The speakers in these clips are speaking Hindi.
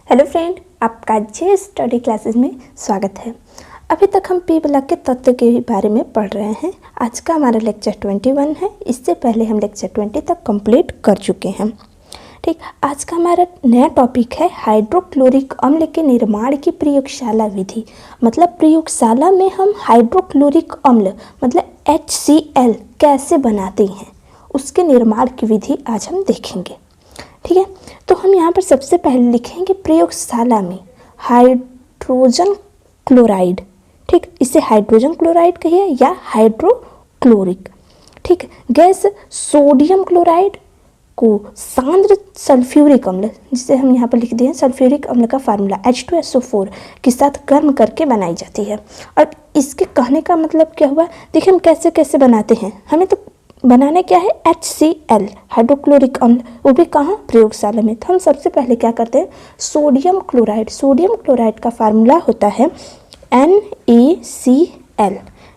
हेलो फ्रेंड, आपका जे स्टडी क्लासेस में स्वागत है। अभी तक हम पी ब्लॉक के तत्व के बारे में पढ़ रहे हैं। आज का हमारा लेक्चर 21 है। इससे पहले हम लेक्चर 20 तक कंप्लीट कर चुके हैं। ठीक, आज का हमारा नया टॉपिक है हाइड्रोक्लोरिक अम्ल के निर्माण की प्रयोगशाला विधि। मतलब प्रयोगशाला में हम हाइड्रोक्लोरिक अम्ल मतलब HCl कैसे बनाते हैं, उसके निर्माण की विधि आज हम देखेंगे। ठीक है, तो हम यहाँ पर सबसे पहले लिखेंगे प्रयोगशाला में हाइड्रोजन क्लोराइड। ठीक, इसे हाइड्रोजन क्लोराइड कहिए या हाइड्रोक्लोरिक। ठीक, गैस सोडियम क्लोराइड को सांद्र सल्फ्यूरिक अम्ल, जिसे हम यहाँ पर लिख दिए सल्फ्यूरिक अम्ल का फार्मूला H2SO4 के साथ गर्म करके बनाई जाती है। और इसके कहने का मतलब क्या हुआ, देखिए हम कैसे कैसे बनाते हैं। हमें तो बनाना क्या है, HCl हाइड्रोक्लोरिक अम्ल, वो भी कहाँ, प्रयोगशाला में। तो हम सबसे पहले क्या करते हैं, सोडियम क्लोराइड का फार्मूला होता है NaCl।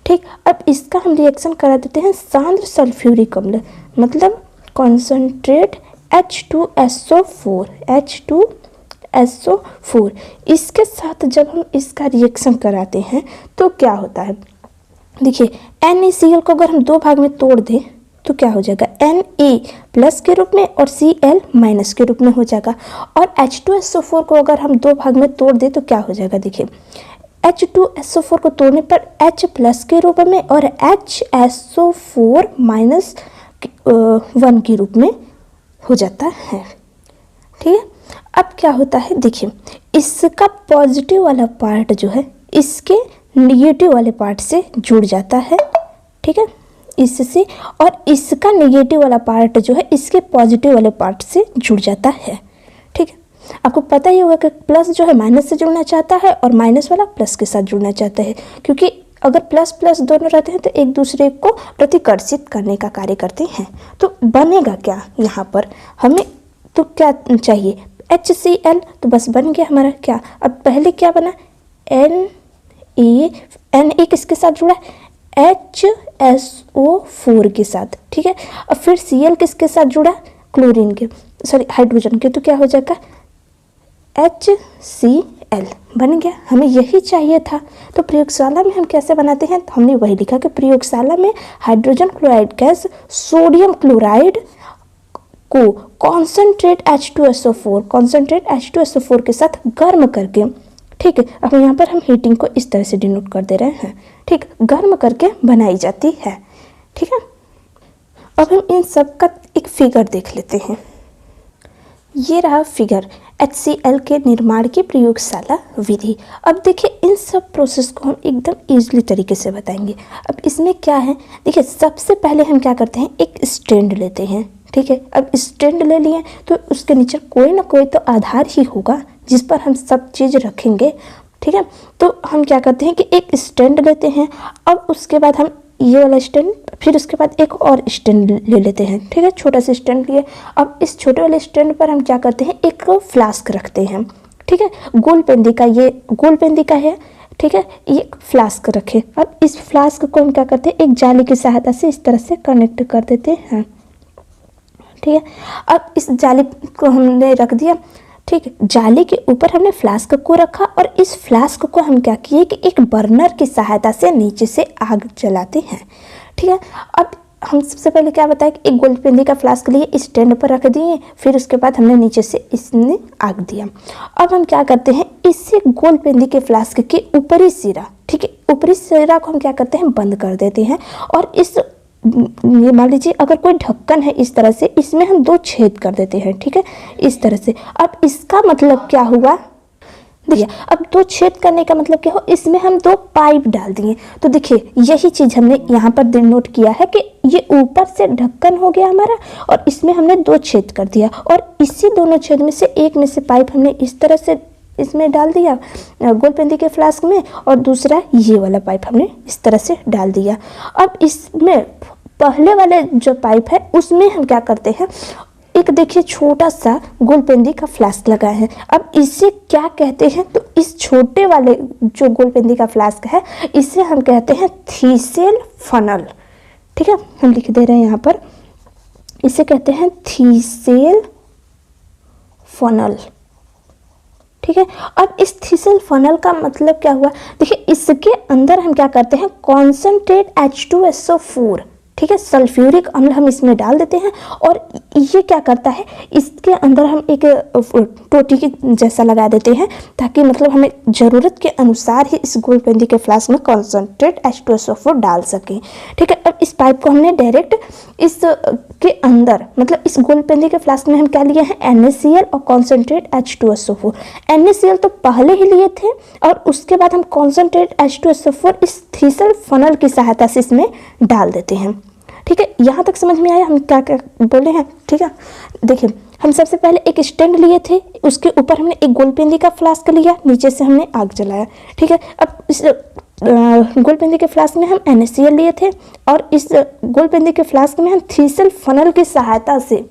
ठीक, अब इसका हम रिएक्शन करा देते हैं सांद्र सल्फ्यूरिक अम्ल मतलब कॉन्सेंट्रेट H2SO4। इसके साथ जब हम इसका रिएक्शन कराते हैं तो क्या होता है, देखिए NaCl को अगर हम दो भाग में तोड़ दें तो क्या हो जाएगा, Na प्लस के रूप में और Cl माइनस के रूप में हो जाएगा। और H2SO4 को अगर हम दो भाग में तोड़ दें तो क्या हो जाएगा, देखिए H2SO4 को तोड़ने पर H प्लस के रूप में और HSO4 माइनस 1 के रूप में हो जाता है। ठीक है, अब क्या होता है, देखिए इसका पॉजिटिव वाला पार्ट जो है इसके निगेटिव वाले पार्ट से जुड़ जाता है। ठीक है, इससे, और इसका नेगेटिव वाला पार्ट जो है इसके पॉजिटिव वाले पार्ट से जुड़ जाता है। ठीक है, आपको पता ही होगा कि प्लस जो है माइनस से जुड़ना चाहता है और माइनस वाला प्लस के साथ जुड़ना चाहता है, क्योंकि अगर प्लस प्लस दोनों रहते हैं तो एक दूसरे को प्रतिकर्षित करने का कार्य करते हैं। तो बनेगा क्या यहाँ पर, हमें तो क्या चाहिए, HCl, तो बस बन गया हमारा क्या। अब पहले क्या बना, Na किसके साथ जुड़ा, HSO4 के साथ। ठीक है, और फिर Cl किसके साथ जुड़ा, क्लोरीन के, सॉरी हाइड्रोजन के, तो क्या हो जाएगा HCl बन गया। हमें यही चाहिए था। तो प्रयोगशाला में हम कैसे बनाते हैं, तो हमने वही लिखा कि प्रयोगशाला में hydrogen chloride gas sodium chloride को कॉन्सेंट्रेट H2SO4 के साथ गर्म करके, ठीक है, अब यहाँ पर हम हीटिंग को इस तरह से डिनोट कर दे रहे हैं। ठीक, गर्म करके बनाई जाती है। ठीक है, अब हम इन सब का एक फिगर देख लेते हैं। ये रहा फिगर HCl के निर्माण की प्रयोगशाला विधि। अब देखिए इन सब प्रोसेस को हम एकदम ईजिली तरीके से बताएंगे। अब इसमें क्या है, देखिए सबसे पहले हम क्या करते हैं, एक स्टैंड लेते हैं। ठीक है, अब स्टैंड ले लिए तो उसके नीचे कोई ना कोई तो आधार ही होगा जिस पर हम सब चीज़ रखेंगे। ठीक है, तो हम क्या करते हैं कि एक स्टैंड लेते हैं। अब उसके बाद हम ये वाला स्टैंड, फिर उसके बाद एक और स्टैंड ले लेते हैं। ठीक है, छोटा सा स्टैंड लिए। अब इस छोटे वाले स्टैंड पर हम क्या करते हैं, एक फ्लास्क रखते हैं। ठीक है, गोलपेंदी का है। ठीक है, ये फ्लास्क रखे। अब इस फ्लास्क को हम क्या करते हैं, एक जाली की सहायता से इस तरह से कनेक्ट कर देते हैं। ठीक है, अब इस जाली को हमने रख दिया। ठीक है, जाली के ऊपर हमने फ्लास्क को रखा और इस फ्लास्क को हम क्या किए कि एक बर्नर की सहायता से नीचे से आग जलाते हैं। ठीक है, अब हम सबसे पहले क्या बताया कि एक गोलपेंदी का फ्लास्क लिए इस स्टैंड पर रख दिए, फिर उसके बाद हमने नीचे से इसने आग दिया। अब हम क्या करते हैं, इसी गोलपेंदी के फ्लास्क के ऊपरी सिरा, ठीक है, ऊपरी सिरा को हम क्या करते हैं, बंद कर देते हैं। और इस, ये मान लीजिए अगर कोई ढक्कन है इस तरह से, इसमें हम 2 छेद कर देते हैं। ठीक है, इस तरह से। अब इसका मतलब क्या हुआ, देखिए अब 2 छेद करने का मतलब क्या हो, इसमें हम 2 पाइप डाल दिए। तो देखिए यही चीज़ हमने यहाँ पर नोट किया है कि ये ऊपर से ढक्कन हो गया हमारा और इसमें हमने 2 छेद कर दिया, और इसी दोनों छेद में से एक में से पाइप हमने इस तरह से इसमें डाल दिया गोलपेंदी के फ्लास्क में, और दूसरा ये वाला पाइप हमने इस तरह से डाल दिया। अब इसमें पहले वाले जो पाइप है उसमें हम क्या करते हैं, एक देखिए छोटा सा गोलपेंदी का फ्लास्क लगा है। अब इसे क्या कहते हैं, तो इस छोटे वाले जो गोलपेंदी का फ्लास्क है इसे हम कहते हैं थीसेल फनल। ठीक है, हम लिख दे रहे हैं यहाँ पर, इसे कहते हैं थीसेल फनल। ठीक है। अब इस थिसल फनल का मतलब क्या हुआ, देखिए इसके अंदर हम क्या करते हैं, कॉन्सेंट्रेट H2SO4, ठीक है, सल्फ्यूरिक अम्ल हम इसमें डाल देते हैं और ये क्या करता है, इसके अंदर हम एक टोटी की जैसा लगा देते हैं ताकि मतलब हमें ज़रूरत के अनुसार ही इस गोलपेंदी के फ्लास्क में कॉन्सेंट्रेट H2SO4 डाल सकें, ठीक है। अब इस पाइप को हमने डायरेक्ट इस के अंदर मतलब इस गोलपेंदी के फ्लास्क में हम क्या लिए हैं, NaCl और कॉन्सेंट्रेट H2SO4। NaCl तो पहले ही लिए थे और उसके बाद हम कॉन्सेंट्रेट H2SO4 इस थीसल फनल की सहायता से इसमें डाल देते हैं, ठीक है। यहाँ तक समझ में आया हम क्या क्या बोले हैं, ठीक है। देखिए हम सबसे पहले एक स्टैंड लिए थे, उसके ऊपर हमने एक गोलपेंदी का फ्लास्क लिया, नीचे से हमने आग जलाया, ठीक है। अब इस गोलपेंदी के फ्लास्क में हम NaCl लिए थे और इस गोलपेंदी के फ्लास्क में हम थीसल फनल की सहायता से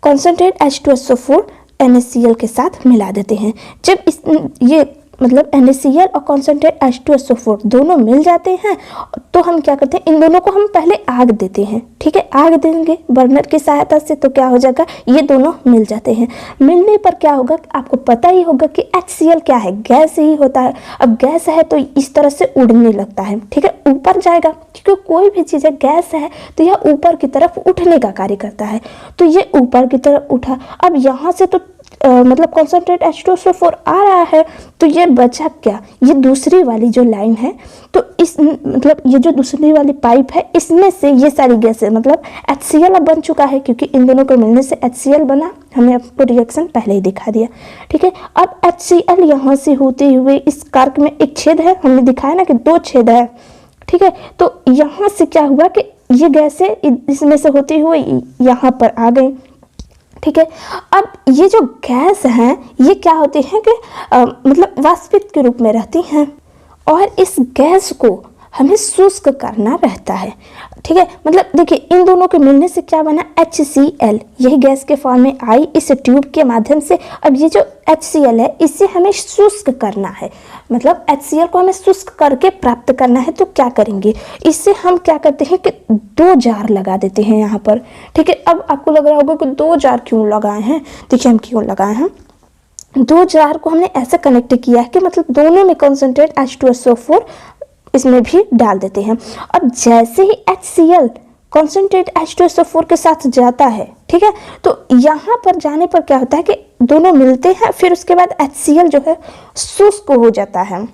कॉन्सेंट्रेट H2SO4 NaCl के साथ मिला देते हैं। जब इस ये मतलब NaCl और कॉन्सेंट्रेट H2SO4 दोनों मिल जाते हैं तो हम क्या करते हैं, इन दोनों को हम पहले आग देते हैं, ठीक है। आग देंगे बर्नर की सहायता से तो क्या हो जाएगा, ये दोनों मिल जाते हैं। मिलने पर क्या होगा, आपको पता ही होगा कि HCl क्या है, गैस ही होता है। अब गैस है तो इस तरह से उड़ने लगता है, ठीक है, ऊपर जाएगा, क्योंकि कोई भी चीज़ है गैस है तो यह ऊपर की तरफ उठने का कार्य करता है, तो ये ऊपर की तरफ उठा। अब यहाँ से तो मतलब कॉन्सेंट्रेट H2SO4 आ रहा है तो ये बचा क्या, ये दूसरी वाली जो लाइन है, तो इस मतलब ये जो दूसरी वाली पाइप है इसमें से ये सारी गैसें मतलब HCl अब बन चुका है, क्योंकि इन दोनों को मिलने से HCl बना, हमने आपको रिएक्शन पहले ही दिखा दिया, ठीक है। अब HCl यहाँ से होते हुए इस कार्क में एक छेद है, हमने दिखाया ना कि 2 छेद है, ठीक है। तो यहाँ से क्या हुआ कि ये गैसें इसमें से होते हुए यहाँ पर आ गई, ठीक है। अब ये जो गैस हैं ये क्या होती हैं कि मतलब वाष्पित के रूप में रहती हैं और इस गैस को हमें शुष्क करना रहता है, ठीक है। मतलब देखिए इन दोनों के मिलने से क्या बना, HCl, यही गैस के फॉर्म में आई इस ट्यूब के माध्यम से। अब ये जो HCl है इसे हमें शुष्क करना है, मतलब HCl को हमें शुष्क करके प्राप्त करना है, तो क्या करेंगे, इससे हम क्या करते हैं कि 2 जार लगा देते हैं यहाँ पर, ठीक है। अब आपको लग रहा होगा कि 2 जार क्यों लगाए हैं, देखिए हम क्यों लगाए हैं। 2 जार को हमने ऐसा कनेक्ट किया है कि मतलब दोनों में कॉन्सेंट्रेट H2SO4 इसमें भी डाल देते हैं। अब जैसे ही HCl कॉन्सेंट्रेट H2SO4 के साथ जाता है, ठीक है, तो यहाँ पर जाने पर क्या होता है कि दोनों मिलते हैं, फिर उसके बाद HCl जो है शुष्क हो जाता है,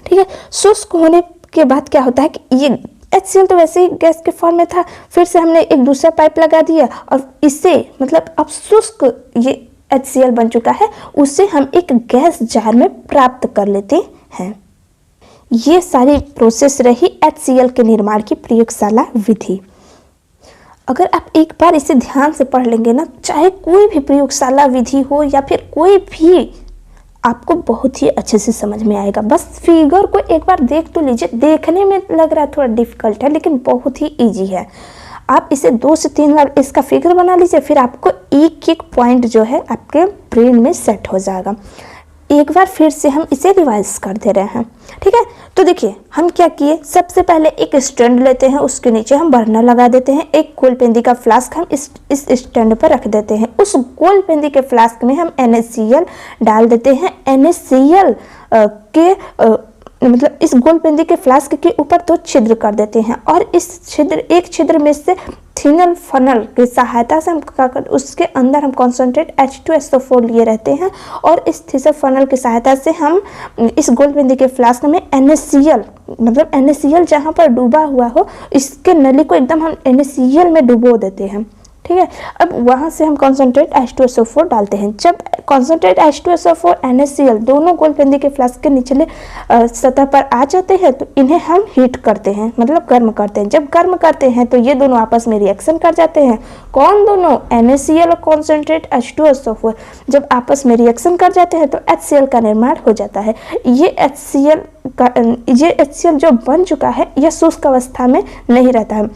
ठीक है। शुष्क होने के बाद क्या होता है कि ये HCl तो वैसे ही गैस के फॉर्म में था, फिर से हमने एक दूसरा पाइप लगा दिया और इससे मतलब अब शुष्क ये HCl बन चुका है, उससे हम एक गैस जार में प्राप्त कर लेते हैं। ये सारी प्रोसेस रही HCl के निर्माण की प्रयोगशाला विधि। अगर आप एक बार इसे ध्यान से पढ़ लेंगे ना, चाहे कोई भी प्रयोगशाला विधि हो या फिर कोई भी, आपको बहुत ही अच्छे से समझ में आएगा। बस फिगर को एक बार देख तो लीजिए, देखने में लग रहा है थोड़ा डिफिकल्ट है लेकिन बहुत ही इजी है। आप इसे 2 से 3 बार इसका फिगर बना लीजिए, फिर आपको एक एक पॉइंट जो है आपके ब्रेन में सेट हो जाएगा। एक बार फिर से हम इसे रिवाइज कर दे रहे हैं, ठीक है। तो देखिए हम क्या किए, सबसे पहले एक स्टैंड लेते हैं, उसके नीचे हम बर्नर लगा देते हैं, एक गोलपेंदी का फ्लास्क हम इस स्टैंड पर रख देते हैं, उस गोलपेंदी के फ्लास्क में हम NaCl डाल देते हैं। NaCl के मतलब इस गोलपेंदी के फ्लास्क के ऊपर 2 छिद्र कर देते हैं और इस एक छिद्र में से थिनल फनल की सहायता से हम क्या कर, उसके अंदर हम कॉन्सेंट्रेट H2SO4 लिए रहते हैं और इस थिनल फनल की सहायता से हम इस गोलपेंदी के फ्लास्क में NaCl मतलब NaCl जहाँ पर डूबा हुआ हो इसके नली को एकदम हम NaCl में डुबो देते हैं, ठीक है। अब वहाँ से हम कॉन्सेंट्रेट H2SO4 डालते हैं। जब कॉन्सेंट्रेट H2SO4 NaCl दोनों गोलपेंदी के फ्लास्क के निचले सतह पर आ जाते हैं तो इन्हें हम हीट करते हैं, मतलब गर्म करते हैं। जब गर्म करते हैं तो ये दोनों आपस में रिएक्शन कर जाते हैं। कौन दोनों, NaCl और कॉन्सेंट्रेट H2SO4 जब आपस में रिएक्शन कर जाते हैं तो HCl का निर्माण हो जाता है। ये HCl जो बन चुका है यह शुष्क अवस्था में नहीं रहता है।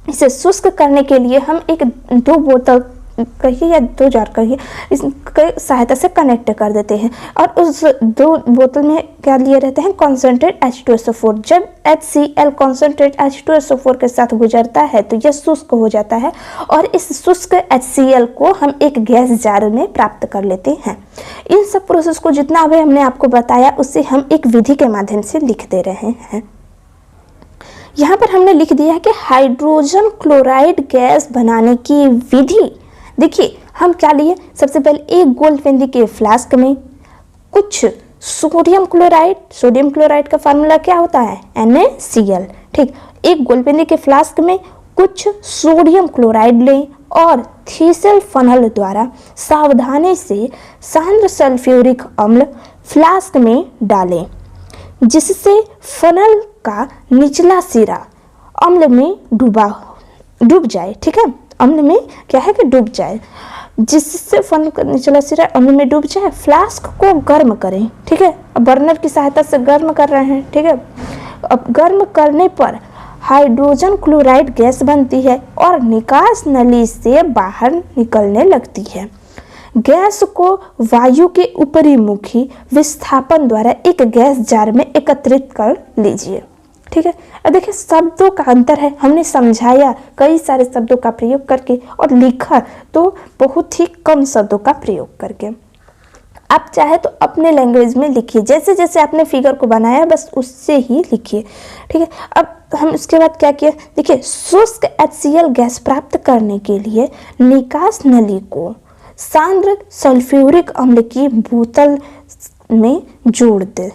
इसे शुष्क करने के लिए हम एक 2 बोतल कहिए या 2 जार कहिए, इसके सहायता से कनेक्ट कर देते हैं और उस 2 बोतल में क्या लिए रहते हैं, कॉन्सेंट्रेट H2SO4। जब HCl कॉन्सेंट्रेट H2SO4 के साथ गुजरता है तो यह शुष्क हो जाता है और इस शुष्क HCl को हम एक गैस जार में प्राप्त कर लेते हैं। इन सब प्रोसेस को जितना अभी हमने आपको बताया उसे हम एक विधि के माध्यम से लिख दे रहे हैं। यहाँ पर हमने लिख दिया है कि हाइड्रोजन क्लोराइड गैस बनाने की विधि। देखिए हम क्या लिए, सबसे पहले एक गोलपेंदी के फ्लास्क में कुछ सोडियम क्लोराइड का फार्मूला क्या होता है, NaCl। ठीक, एक गोलपेंदी के फ्लास्क में कुछ सोडियम क्लोराइड लें और थीसल फनल द्वारा सावधानी से सांद्र सल्फ्यूरिक अम्ल फ्लास्क में डालें, जिससे फनल का निचला सिरा अम्ल में डूब जाए। ठीक है, अम्ल में क्या है कि डूब जाए, जिससे फनल का निचला सिरा अम्ल में डूब जाए। फ्लास्क को गर्म करें। ठीक है, अब बर्नर की सहायता से गर्म कर रहे हैं। ठीक है, अब गर्म करने पर हाइड्रोजन क्लोराइड गैस बनती है और निकास नली से बाहर निकलने लगती है। गैस को वायु के ऊपरी मुखी विस्थापन द्वारा एक गैस जार में एकत्रित कर लीजिए। ठीक है, अब देखिए शब्दों का अंतर है, हमने समझाया कई सारे शब्दों का प्रयोग करके और लिखा तो बहुत ही कम शब्दों का प्रयोग करके। आप चाहे तो अपने लैंग्वेज में लिखिए, जैसे जैसे आपने फिगर को बनाया बस उससे ही लिखिए। ठीक है, अब हम उसके बाद क्या किया, देखिए शुष्क HCl गैस प्राप्त करने के लिए निकास नली को सांद्र सल्फ्यूरिक अम्ल की बोतल में जोड़ दे,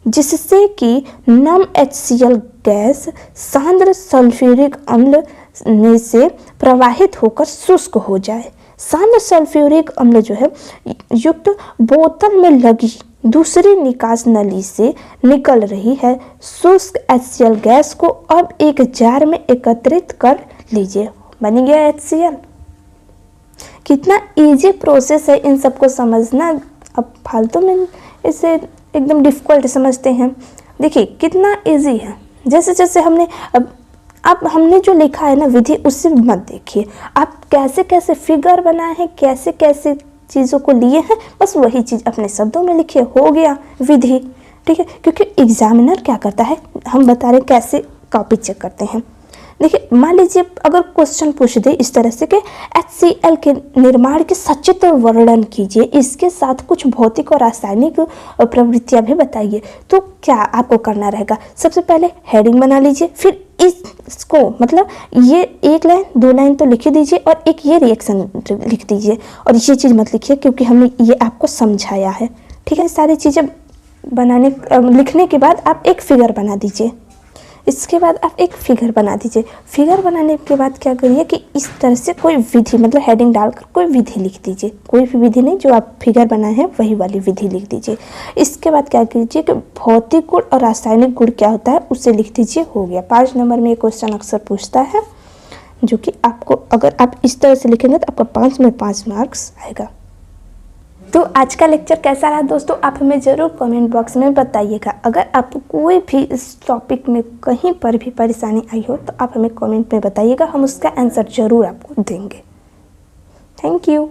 जिससे कि नम HCl गैस सांद्र सल्फ्यूरिक अम्ल में से प्रवाहित होकर शुष्क हो जाए। सांद्र सल्फ्यूरिक अम्ल जो है युक्त बोतल में लगी दूसरी निकास नली से निकल रही है शुष्क HCl गैस को अब एक जार में एकत्रित कर लीजिए। बन गया HCl। कितना इजी प्रोसेस है इन सबको समझना। अब फालतू में इसे एकदम डिफ़िकल्ट समझते हैं। देखिए कितना इजी है। जैसे जैसे हमने अब हमने जो लिखा है ना विधि, उससे मत देखिए। आप कैसे कैसे फिगर बनाए हैं, कैसे कैसे चीज़ों को लिए हैं, बस वही चीज़ अपने शब्दों में लिखिए, हो गया विधि। ठीक है, क्योंकि एग्जामिनर क्या करता है, हम बता रहे कैसे कॉपी चेक करते हैं। देखिए मान लीजिए अगर क्वेश्चन पूछ दे इस तरह से कि HCl के निर्माण के सचित्र वर्णन कीजिए, इसके साथ कुछ भौतिक और रासायनिक प्रवृत्तियां भी बताइए, तो क्या आपको करना रहेगा, सबसे पहले हेडिंग बना लीजिए, फिर इसको मतलब ये 1 लाइन 2 लाइन तो लिख दीजिए और एक ये रिएक्शन लिख दीजिए। और ये चीज़ मत लिखिए क्योंकि हमने ये आपको समझाया है। ठीक है, सारी चीज़ें लिखने के बाद आप एक फिगर बना दीजिए। इसके बाद आप एक फिगर बना दीजिए। फिगर बनाने के बाद क्या करिए कि इस तरह से कोई विधि मतलब हेडिंग डालकर कोई विधि लिख दीजिए। कोई भी विधि नहीं, जो आप फिगर बनाए हैं वही वाली विधि लिख दीजिए। इसके बाद क्या कीजिए कि भौतिक गुण और रासायनिक गुण क्या होता है उसे लिख दीजिए। हो गया। 5 नंबर में ये क्वेश्चन अक्सर पूछता है, जो कि आपको अगर आप इस तरह से लिखेंगे तो आपका 5 में 5 मार्क्स आएगा। तो आज का लेक्चर कैसा रहा दोस्तों, आप हमें ज़रूर कमेंट बॉक्स में बताइएगा। अगर आपको कोई भी इस टॉपिक में कहीं पर भी परेशानी आई हो तो आप हमें कमेंट में बताइएगा, हम उसका आंसर ज़रूर आपको देंगे। Thank you.